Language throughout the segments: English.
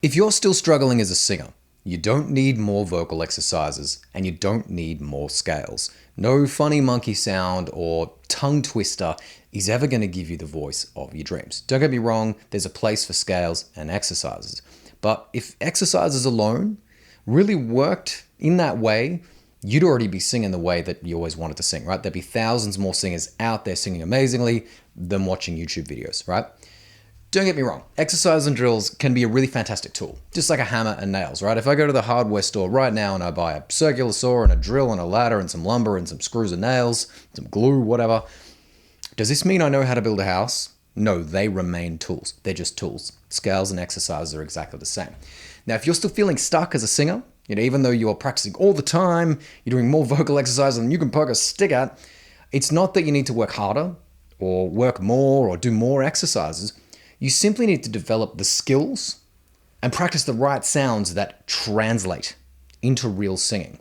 If you're still struggling as a singer, you don't need more vocal exercises and you don't need more scales. No funny monkey sound or tongue twister is ever going to give you the voice of your dreams. Don't get me wrong, there's a place for scales and exercises. But if exercises alone really worked in that way, you'd already be singing the way that you always wanted to sing, right? There'd be thousands more singers out there singing amazingly than watching YouTube videos, right? Don't get me wrong, exercise and drills can be a really fantastic tool, just like a hammer and nails, right? If I go to the hardware store right now and I buy a circular saw and a drill and a ladder and some lumber and some screws and nails, some glue, whatever, does this mean I know how to build a house? No, they remain tools. They're just tools. Scales and exercises are exactly the same. Now, if you're still feeling stuck as a singer, even though you're practicing all the time, you're doing more vocal exercises than you can poke a stick at, it's not that you need to work harder or work more or do more exercises. You simply need to develop the skills and practice the right sounds that translate into real singing,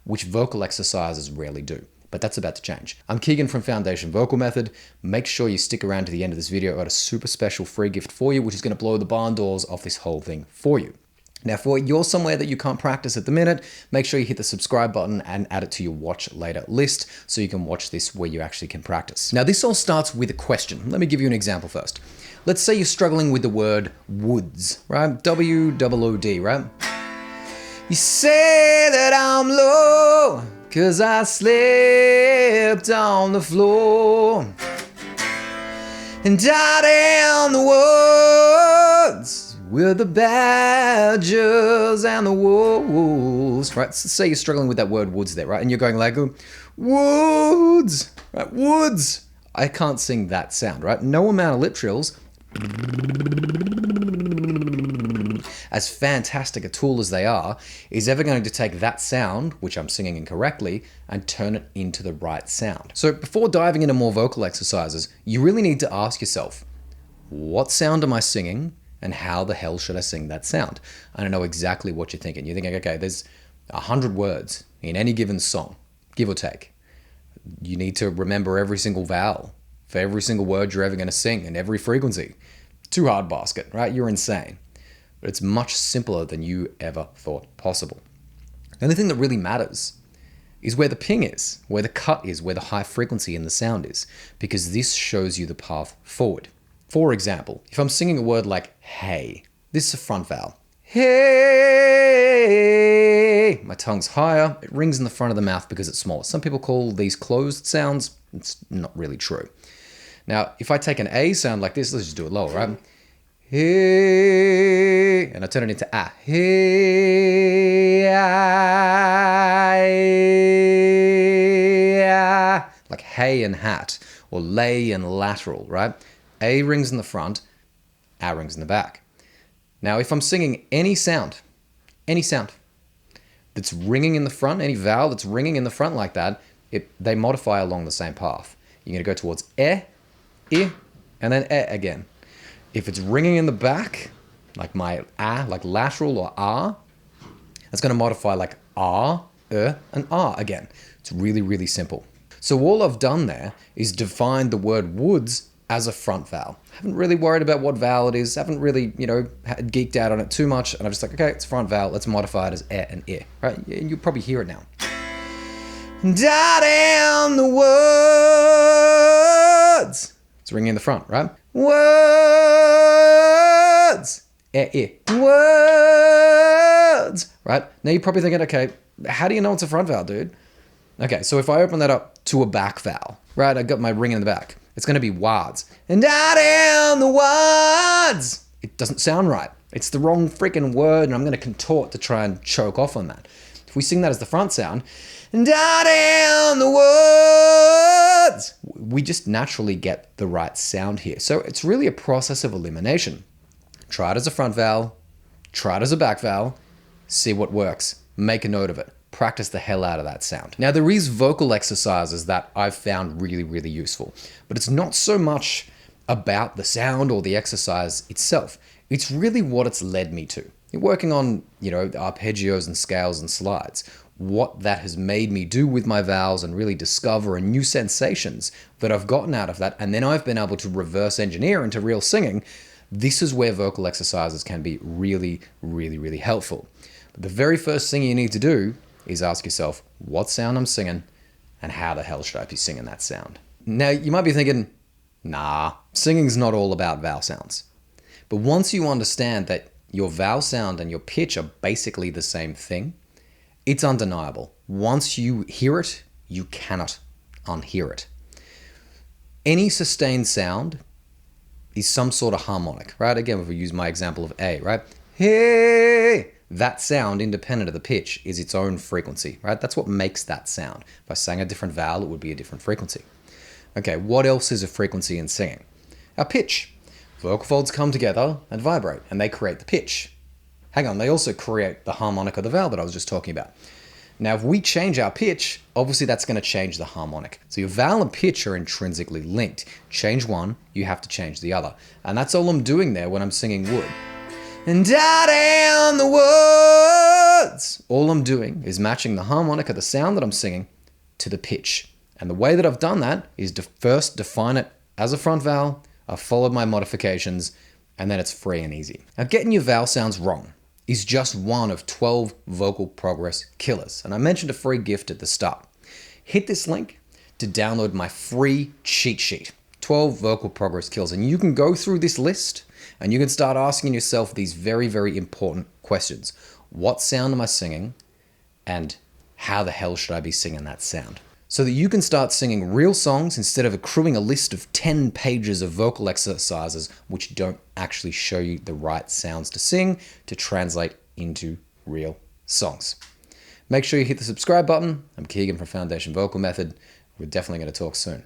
which vocal exercises rarely do. But that's about to change. I'm Kegan from Foundation Vocal Method. Make sure you stick around to the end of this video. I've got a super special free gift for you, which is going to blow the barn doors off this whole thing for you. Now, if you're somewhere that you can't practice at the minute, make sure you hit the subscribe button and add it to your watch later list so you can watch this where you actually can practice. Now, this all starts with a question. Let me give you an example first. Let's say you're struggling with the word woods, right? W-O-O-D, right? You say that I'm low, 'cause I slept on the floor. And out in the woods with the badgers and the wolves, right? So say you're struggling with that word woods there, right? And you're going like, woods, right? Woods. I can't sing that sound, right? No amount of lip trills, as fantastic a tool as they are, is ever going to take that sound, which I'm singing incorrectly, and turn it into the right sound. So before diving into more vocal exercises, you really need to ask yourself, what sound am I singing and how the hell should I sing that sound? And I know exactly what you're thinking. You're thinking, okay, there's 100 words in any given song, give or take. You need to remember every single vowel for every single word you're ever going to sing and every frequency. Too hard basket, right? You're insane. But it's much simpler than you ever thought possible. The only thing that really matters is where the ping is, where the cut is, where the high frequency in the sound is, because this shows you the path forward. For example, if I'm singing a word like hey, this is a front vowel. Hey, my tongue's higher, it rings in the front of the mouth because it's smaller. Some people call these closed sounds. It's not really true. Now, if I take an A sound like this, let's just do it lower, right? Hey, and I turn it into a. Hey, like hey and hat, or lay and lateral, right? A rings in the front, A rings in the back. Now, if I'm singing any sound that's ringing in the front, any vowel that's ringing in the front like that, they modify along the same path. You're going to go towards I, and then again. If it's ringing in the back, like my A, like lateral or R, that's going to modify like R, and R again. It's really, really simple. So all I've done there is defined the word woods as a front vowel. I haven't really worried about what vowel it is. I haven't really, geeked out on it too much. And I'm just like, okay, it's a front vowel. Let's modify it as and right? And you'll probably hear it now. Down in the woods. It's ringing in the front, right? Words. Words. Right? Now you're probably thinking, okay, how do you know it's a front vowel, dude? Okay, so if I open that up to a back vowel, right? I got my ring in the back. It's going to be wards. And out in the wards. It doesn't sound right. It's the wrong freaking word, and I'm going to contort to try and choke off on that. If we sing that as the front sound, and out in the woods, we just naturally get the right sound here. So it's really a process of elimination. Try it as a front vowel, try it as a back vowel, see what works, make a note of it, practice the hell out of that sound. Now, there is vocal exercises that I've found really, really useful, but it's not so much about the sound or the exercise itself. It's really what it's led me to. You're working on, arpeggios and scales and slides. What that has made me do with my vowels and really discover new sensations that I've gotten out of that. And then I've been able to reverse engineer into real singing. This is where vocal exercises can be really, really, really helpful. But the very first thing you need to do is ask yourself what sound I'm singing and how the hell should I be singing that sound? Now, you might be thinking, nah, singing's not all about vowel sounds. But once you understand that your vowel sound and your pitch are basically the same thing, it's undeniable. Once you hear it, you cannot unhear it. Any sustained sound is some sort of harmonic, right? Again, if we use my example of A, right? Hey! That sound, independent of the pitch, is its own frequency, right? That's what makes that sound. If I sang a different vowel, it would be a different frequency. Okay, what else is a frequency in singing? Our pitch. Vocal folds come together and vibrate, and they create the pitch. Hang on, they also create the harmonic of the vowel that I was just talking about. Now, if we change our pitch, obviously that's going to change the harmonic. So your vowel and pitch are intrinsically linked. Change one, you have to change the other. And that's all I'm doing there when I'm singing wood. And out down the woods. All I'm doing is matching the harmonic of the sound that I'm singing to the pitch. And the way that I've done that is to first define it as a front vowel. I've followed my modifications, and then it's free and easy. Now, getting your vowel sounds wrong is just one of 12 vocal progress killers. And I mentioned a free gift at the start. Hit this link to download my free cheat sheet, 12 vocal progress killers. And you can go through this list and you can start asking yourself these very, very important questions. What sound am I singing? And how the hell should I be singing that sound? So that you can start singing real songs instead of accruing a list of 10 pages of vocal exercises which don't actually show you the right sounds to sing to translate into real songs. Make sure you hit the subscribe button. I'm Kegan from Foundation Vocal Method. We're definitely going to talk soon.